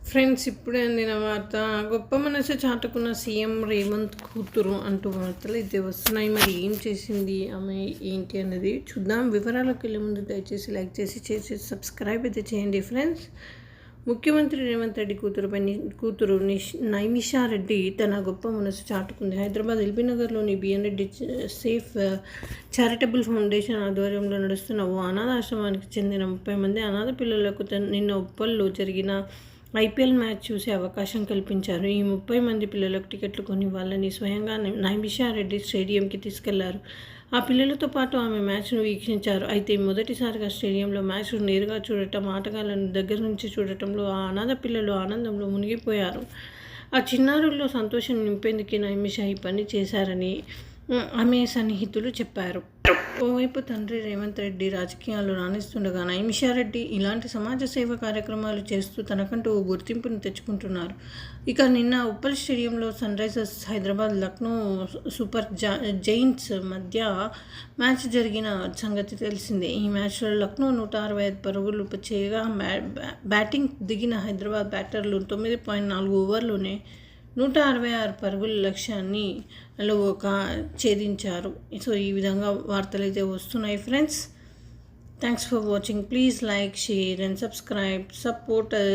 Friends, ఇప్పుడే అందిన వార్త. గొప్ప మనసు చాటుకున్న సీఎం రేవంత్ కూతురు అంటూ వార్తలు అయితే వస్తున్నాయి. మరి ఏం చేసింది ఆమె, ఏంటి అన్నది చూద్దాం. వివరాలకు వెళ్ళే ముందు దయచేసి లైక్ చేసి సబ్స్క్రైబ్ అయితే చేయండి ఫ్రెండ్స్. ముఖ్యమంత్రి రేవంత్ రెడ్డి కూతురు నైమిషా రెడ్డి తన గొప్ప మనసు చాటుకుంది. హైదరాబాద్ ఎల్బీనగర్లోని BN Reddy safe charitable foundation ఆధ్వర్యంలో నడుస్తున్న ఓ అనాథాశ్రమానికి చెందిన 30 మంది అనాథ పిల్లలకు నిన్న ఉప్పల్లో జరిగిన ఐపీఎల్ మ్యాచ్ చూసే అవకాశం కల్పించారు. ఈ 30 మంది పిల్లలకు టికెట్లు కొని వాళ్ళని స్వయంగా నైమిషా రెడ్డి స్టేడియంకి తీసుకెళ్లారు. ఆ పిల్లలతో పాటు ఆమె మ్యాచ్ను వీక్షించారు. అయితే మొదటిసారిగా స్టేడియంలో మ్యాచ్ను నేరుగా చూడటం, ఆటగాళ్లను దగ్గర నుంచి చూడటంలో ఆ అనాథ పిల్లలు ఆనందంలో మునిగిపోయారు. ఆ చిన్నారుల్లో సంతోషం నింపేందుకే నైమిషా ఈ పని చేశారని ఆమె సన్నిహితులు చెప్పారు. ఓవైపు తండ్రి రేవంత్ రెడ్డి రాజకీయాల్లో రాణిస్తుండగా, నైమిషా రెడ్డి ఇలాంటి సమాజ సేవ కార్యక్రమాలు చేస్తూ తనకంటూ ఓ గుర్తింపును తెచ్చుకుంటున్నారు. ఇక నిన్న ఉప్పల్ స్టేడియంలో Sunrisers Hyderabad Lucknow Super Giants మధ్య మ్యాచ్ జరిగిన సంగతి తెలిసిందే. ఈ మ్యాచ్లో లక్నో 165 పరుగులు చేయగా బ్యాటింగ్ దిగిన హైదరాబాద్ బ్యాటర్లు 9.4 ఓవర్లోనే 166 పరుగుల లక్ష్యాన్ని ఛేదించారు. సో ఈ విధంగా వార్తలు అయితే వస్తున్నాయి friends. Thanks for watching. Please like, share and subscribe. Support us.